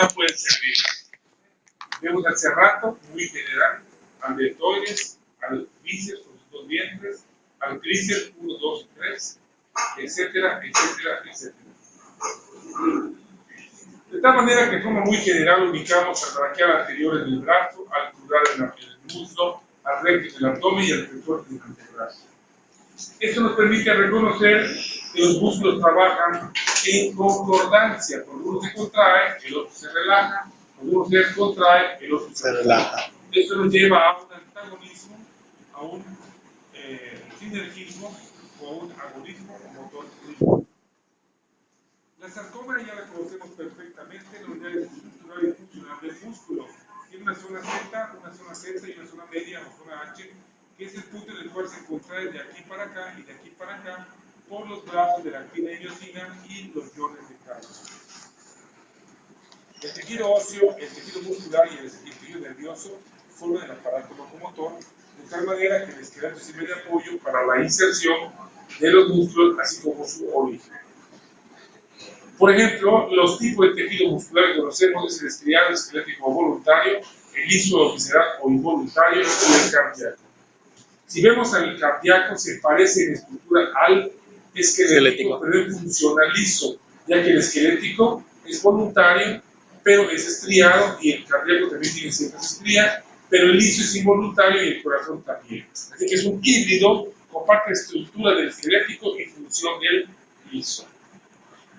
muscular pueden servir. Vemos hace rato, muy general, al deltoides, al bíceps con sus dos vientres, al tríceps 1, 2 y 3, etcétera, etcétera, etcétera. De tal manera que de forma muy general ubicamos al braquial anterior en el brazo, al crural en el muslo, al recto en el abdomen y al flexor en el antebrazo. Esto nos permite reconocer que los músculos trabajan en concordancia. Cuando uno se contrae, el otro se relaja. Cuando uno se contrae, el otro se relaja. Esto nos lleva a un antagonismo, a un sinergismo o a un agonismo motor. La sarcómera ya la conocemos perfectamente, la unidad estructural y funcional del músculo. Tiene una zona Z, una zona Z y una zona media o zona H, que es el punto en el cual se contrae de aquí para acá y de aquí para acá por los brazos de la actina y miosina y los iones de calcio. El tejido óseo, el tejido muscular y el tejido nervioso forman el aparato locomotor, de tal manera que el esqueleto sirve de apoyo para la inserción de los músculos, así como su origen. Por ejemplo, los tipos de tejido muscular que conocemos es el estriado, esquelético o voluntario, el liso o visceral o involuntario y el cardíaco. Si vemos al cardíaco, se parece en estructura al esquelético, pero en función al liso, ya que el esquelético es voluntario, pero es estriado, y el cardíaco también tiene ciertas estrías, pero el liso es involuntario y el corazón también. Así que es un híbrido, comparte estructura del esquelético y función del liso.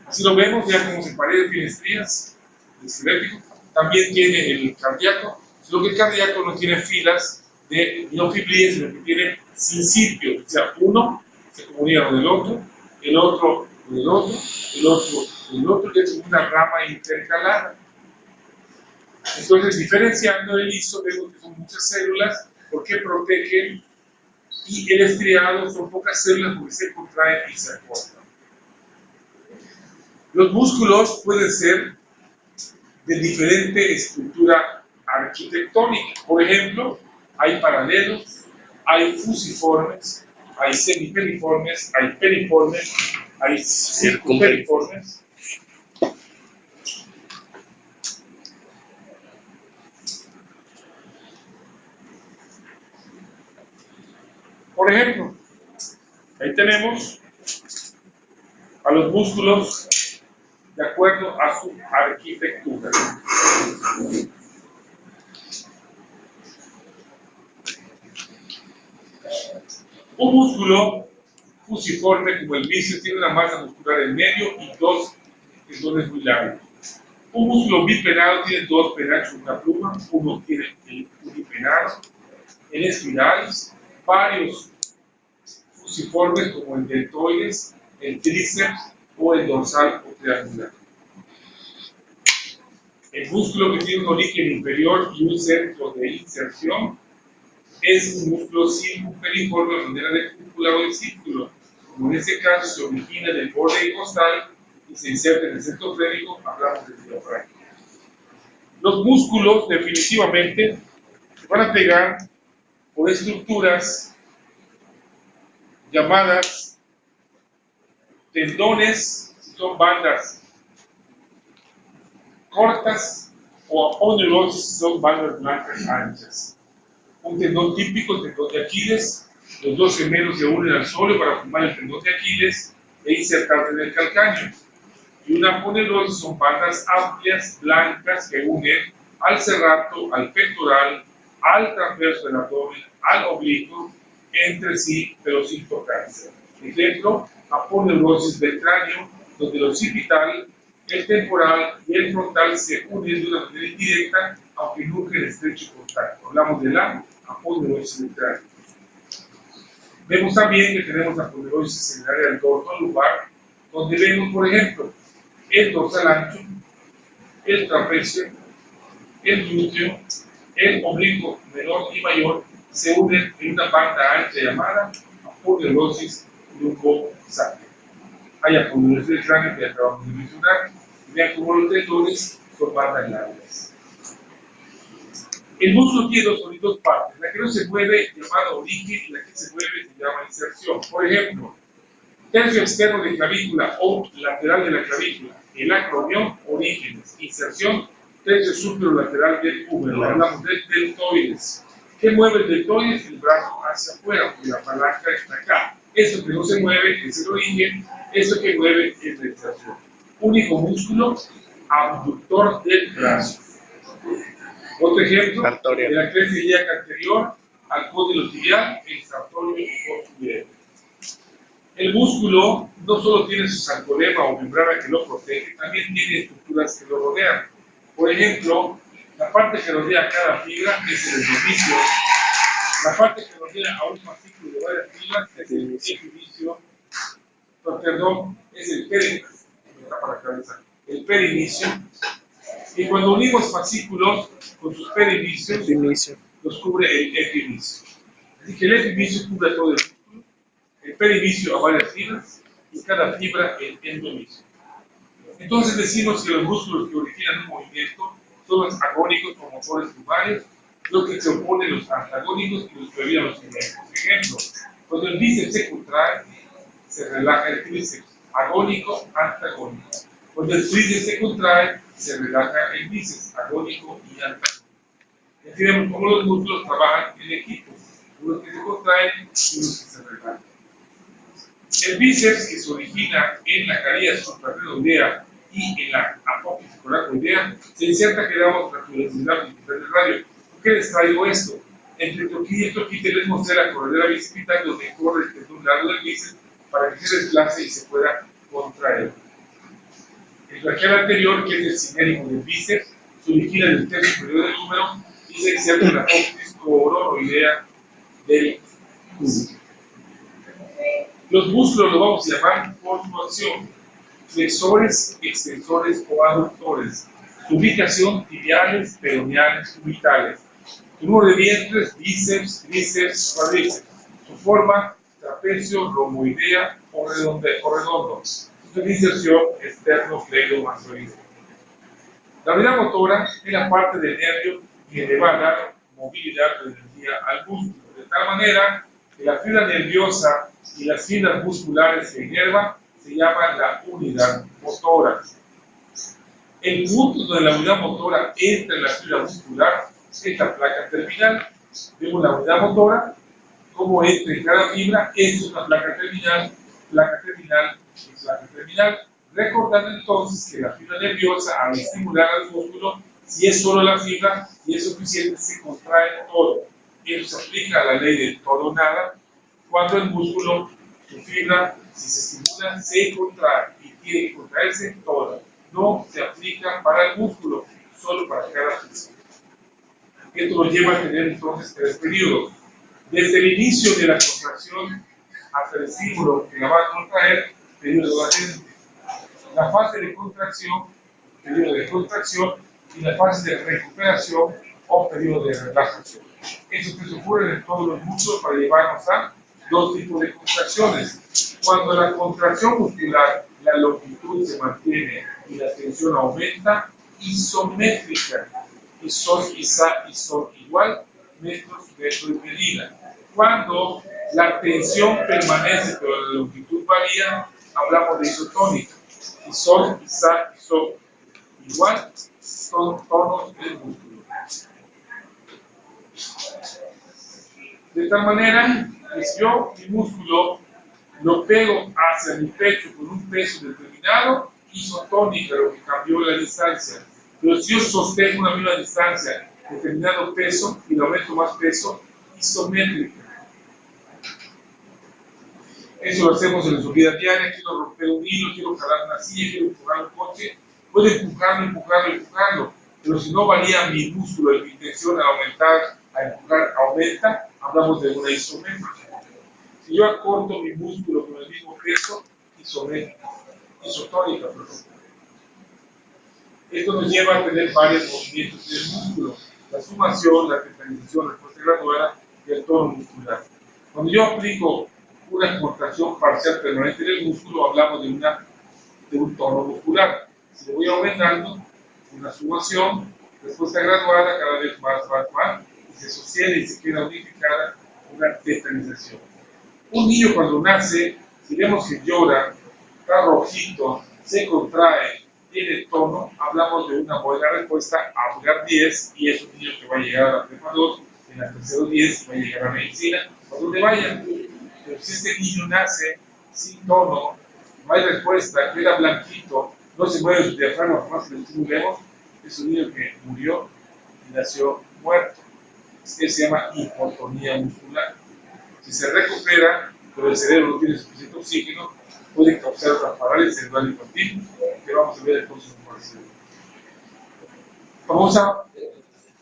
Así lo vemos, ya como se parece, tiene estrías, el esquelético, también tiene el cardíaco, solo que el cardíaco no tiene filas de no fibriles, sino que tiene sincipio, o sea, uno se comunica con el otro, el otro con el otro, el otro con el otro, que es una rama intercalada. Entonces, diferenciando el liso, vemos que son muchas células, porque protegen, y el estriado son pocas células porque se contraen y se acortan. Los músculos pueden ser de diferente estructura arquitectónica. Por ejemplo, hay paralelos, hay fusiformes, hay semiperiformes, hay periformes, hay circunperiformes. Por ejemplo, ahí tenemos a los músculos de acuerdo a su arquitectura. Un músculo fusiforme como el bíceps tiene una masa muscular en medio y dos tendones muy largos. Un músculo bipenado tiene dos penachos, una pluma, uno tiene el unipenado, en espirales, varios fusiformes como el deltoides, el tríceps o el dorsal o triangular. El músculo que tiene un origen inferior y un centro de inserción es un músculo circunperiforme de manera de cúpula o de círculo, como en este caso se origina del borde costal y se inserta en el centro frénico, hablamos del diafragma. Los músculos definitivamente se van a pegar por estructuras llamadas tendones, si son bandas cortas, o aponeurosis, si son bandas blancas anchas. Un tendón típico, el tendón de Aquiles, los dos gemelos se unen al sóleo para formar el tendón de Aquiles e insertarse en el calcáneo. Y una aponeurosis son bandas amplias, blancas, que unen al serrato, al pectoral, al transverso del abdomen, al oblicuo, entre sí, pero sin tocarse. Ejemplo, aponeurosis del cráneo, donde el occipital, el temporal y el frontal se unen de una manera indirecta, aunque nunca en estrecho contacto. Hablamos de la aponeurosis del cráneo. Vemos también que tenemos aponeurosis en el área del dorso lumbar, donde vemos, por ejemplo, el dorsal ancho, el trapecio, el glúteo, el oblicuo menor y mayor se unen en una banda ancha llamada aponeurosis lumbosacral. Hay aponeurosis del cráneo que acabamos de mencionar, y vean cómo los tendones son bandas largas. El músculo tiene dos partes, la que no se mueve llamada origen y la que se mueve se llama inserción. Por ejemplo, tercio externo de clavícula o lateral de la clavícula, el acromión, orígenes, inserción, tercio superolateral del húmero. Hablamos de deltoides. ¿Qué mueve el deltoides? El brazo hacia afuera, porque la palanca está acá. Eso que no se mueve es el origen, eso que mueve es la extracción. Único músculo abductor del brazo. Otro ejemplo, de la cresta ilíaca anterior al cóndilo tibial, el sartorio posterior. El músculo no solo tiene su sarcolema o membrana que lo protege, también tiene estructuras que lo rodean. Por ejemplo, la parte que rodea cada fibra es el endomisio. La parte que rodea a un fascículo de varias fibras es el epimicio. Perdón, es el el perinicio. Y cuando unimos fascículos con sus perinicios, los cubre el epimicio. Así que el epimicio cubre todo el músculo, el perinicio a varias fibras y cada fibra el endomisio. Entonces decimos que los músculos que originan un movimiento son los agónicos o motores primarios, lo que se opone a los antagónicos y los que olvidan los siguientes. Ejemplo, cuando el bíceps se contrae, se relaja el tríceps, agónico, antagónico. Cuando el tríceps se contrae, se relaja el bíceps, agónico y antagónico. Y así vemos cómo los músculos trabajan en equipo, unos que se contraen y unos que se relajan. El bíceps, que se origina en la caría suprarrenodea y en la apófisis coracoidea, se inserta, quedamos la curiosidad del radio. ¿Por qué les traigo esto? Entre toquilla y toquite les mostré la corredera bicipital donde corre el tendón largo del bíceps para que se desplace y se pueda contraer. El braquial anterior, que es el sinérico del bíceps, se origina en el tercio superior del húmero y se inserta en la apófisis coronoidea del cubo. Los músculos los vamos a llamar por su acción: flexores, extensores o aductores. Su ubicación: tibiales, peroneales, cubitales. Su número de vientres: bíceps, tríceps, cuádriceps. Su forma: trapecio, romboidea o redondo. Su inserción: externo-cleidomastoideo. La unidad motora es la parte del nervio que le va a dar movilidad de energía al músculo, de tal manera que la fibra nerviosa y las fibras musculares que inervan se llaman la unidad motora. El punto donde la unidad motora entra en la fibra muscular es la placa terminal. Vemos la unidad motora, cómo entra en cada fibra. Esta es una placa terminal, placa terminal y placa terminal. Recordando entonces que la fibra nerviosa, al estimular al músculo, si es solo la fibra y es suficiente, se contrae todo. Y eso se aplica a la ley del todo o nada. Cuando el músculo, su fibra, si se estimula, se contrae y tiene que contraerse toda. No se aplica para el músculo, solo para cada fibra. Esto nos lleva a tener entonces tres periodos. Desde el inicio de la contracción hasta el estímulo que la va a contraer, periodo latente. La fase de contracción, periodo de contracción, y la fase de recuperación o periodo de relajación. Eso se ocurre en todos los músculos para llevarnos a dos tipos de contracciones. Cuando la contracción muscular, la longitud se mantiene y la tensión aumenta, isométrica. Isos, isa, ison igual, metros, metro y medida. Cuando la tensión permanece pero la longitud varía, hablamos de isotónica. Ison, isa, iso igual, son tonos del músculo. De tal manera que si yo mi músculo lo pego hacia mi pecho con un peso determinado, isotónica, lo que cambió la distancia. Pero si yo sostengo una misma distancia, determinado peso, y le aumento más peso, isométrica. Eso lo hacemos en nuestra vida diaria. Quiero romper un hilo, quiero jalar una silla, quiero empujar un coche. Puedo empujarlo. Pero si no varía mi músculo y mi intención a aumentar, a empujar, aumenta, hablamos de una isométrica. Si yo acorto mi músculo con el mismo peso, isotónica, perdón. Esto nos lleva a tener varios movimientos del músculo: la sumación, la tetanización, la respuesta graduada y el tono muscular. Cuando yo aplico una contracción parcial permanente del músculo, hablamos de un tono muscular. Si lo voy aumentando, una sumación, respuesta graduada, cada vez más, y se sostiene y se queda unificada, una tetanización. Un niño cuando nace, si vemos que llora, está rojito, se contrae, tiene tono, hablamos de una buena respuesta a lugar 10 y es un niño que va a llegar a la prepa 2, en la tercera 10 va a llegar a medicina, a donde vaya. Pero si este niño nace sin tono, no hay respuesta, queda blanquito, no se mueve su diafragma, por más que lo estimulemos, es un niño que murió y nació muerto. Esto se llama hipotonía muscular. Si se recupera, pero el cerebro no tiene suficiente oxígeno, puede causar una parálisis cerebral infantil, que vamos a ver el próximo parecido. Famosa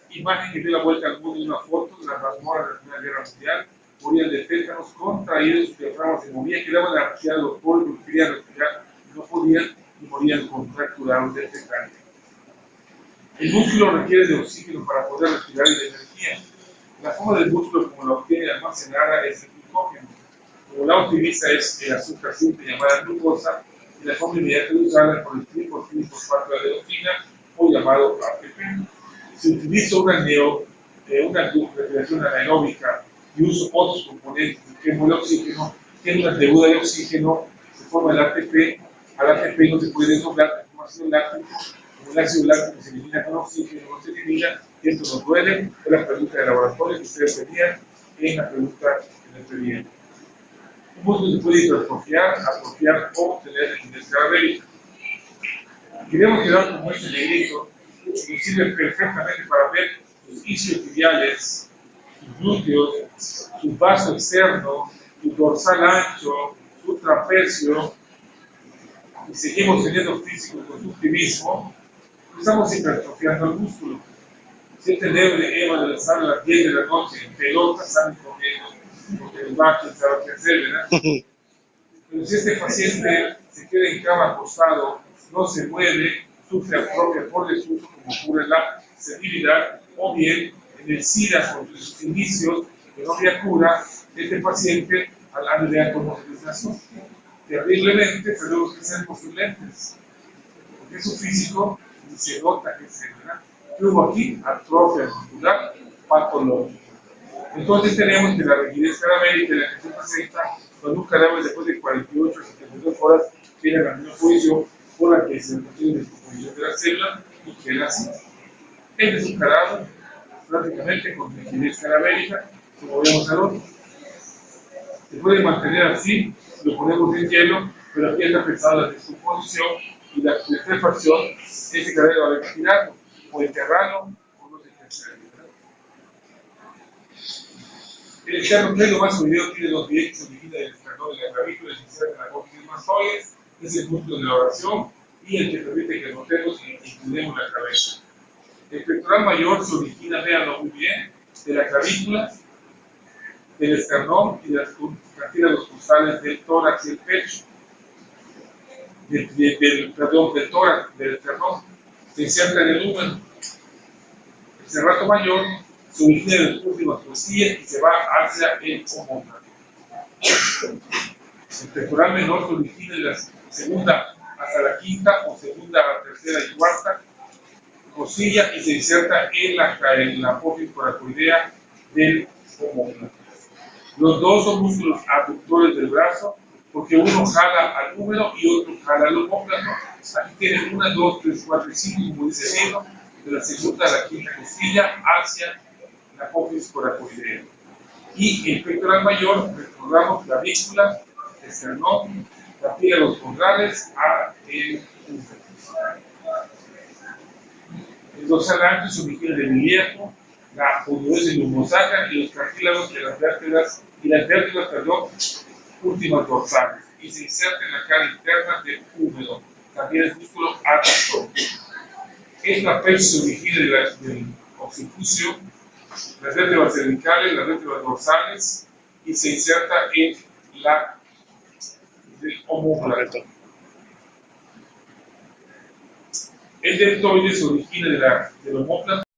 imagen que dio la vuelta al mundo, una foto de las mazmorras de la Primera Guerra Mundial, morían de tétanos, contraídos, sus diafragmas se movían, quedaban a respirar los poros, porque querían respirar, no podían y morían contracturados del tétano. El músculo requiere de oxígeno para poder respirar y de energía. La forma del músculo, como la obtiene almacenada, es el glucógeno. Como la utiliza es el azúcar simple llamada glucosa, y la forma inmediata de usarla por el trifosfato de adenosina o llamado ATP. Si utilizo una respiración anaeróbica y uso otros componentes, quemo el oxígeno, tiene una deuda de oxígeno, se forma el ATP, al ATP no se puede desdoblar como ácido láctico, como el ácido láctico se elimina con oxígeno, no se elimina, y esto nos duele, es la pregunta de laboratorio que ustedes tenían en la pregunta en el expediente. Un músculo se puede atrofiar o tener rigidez cadavérica. Queremos quedar como este negrito, que nos sirve perfectamente para ver sus isquiotibiales, sus glúteos, su vaso externo, su dorsal ancho, su trapecio, y seguimos teniendo físico constructivismo, estamos hipertrofiando el músculo. Si este dedo de Eva de la sala a las 10 de la noche en pelota, salen corriendo, porque el macho sabe qué hacer, ¿verdad? Pero si este paciente se queda en cama acostado, no se mueve, sufre atrofia por desuso, como ocurre en la senilidad, o bien en el SIDA, con sus inicios, que no había cura, este paciente al año de automatización. Terriblemente tenemos que ser con sus lentes, porque es un físico y se nota que se ¿verdad? Hubo aquí atrofia muscular patológica. Entonces tenemos que la rigidez cadavérica la que se presenta cuando un cadáver después de 48 a 72 horas tiene la misma posición por la que se requiere descomposición de la célula y queda así. Este es un cadáver prácticamente con rigidez cadavérica, como vemos al otro. Se puede mantener así, lo ponemos en hielo, pero aquí está pensada la descomposición y la putrefacción, ese cadáver va a retirarlo, o enterrarlo, o no sé qué hacer. El esternocleido más video tiene dos dientes, origina del esternón de la clavícula, se inserta en la apófisis mastoides, es el músculo de la oración y el que permite que notemos y inclinemos la cabeza. El pectoral mayor se origina, véanlo muy bien, de la clavícula, del esternón y de las cartílagos costales del tórax y el pecho. Del tórax, del esternón, se inserta en el húmero. El serrato mayor se origina de las últimas costillas y se va hacia el omóplato. El pectoral menor se origina de la segunda hasta la quinta o segunda a la tercera y cuarta costilla y se inserta en la apófisis coracoidea del omóplato. Los dos son músculos abductores del brazo porque uno jala al húmero y otro jala al omóplato. Aquí tienen 1, 2, 3, 4 y 5, como dice el libro, de la segunda a la quinta costilla hacia la apófisis coracoidea. Y el pectoral mayor, recordamos clavícula, esternón, cartílagos caudales a el húmero. El dorsal ancho se origina del ilíaco, la aponeosis lumbosaca y los cartílagos de las vértebras últimas dorsales y se inserta en la cara interna del húmero, también el músculo adductor. El trapecio se origina del occipucio, las vértebras cervicales, las vértebras dorsales y se inserta en la del omóplato. El deltoide se origina del omóplato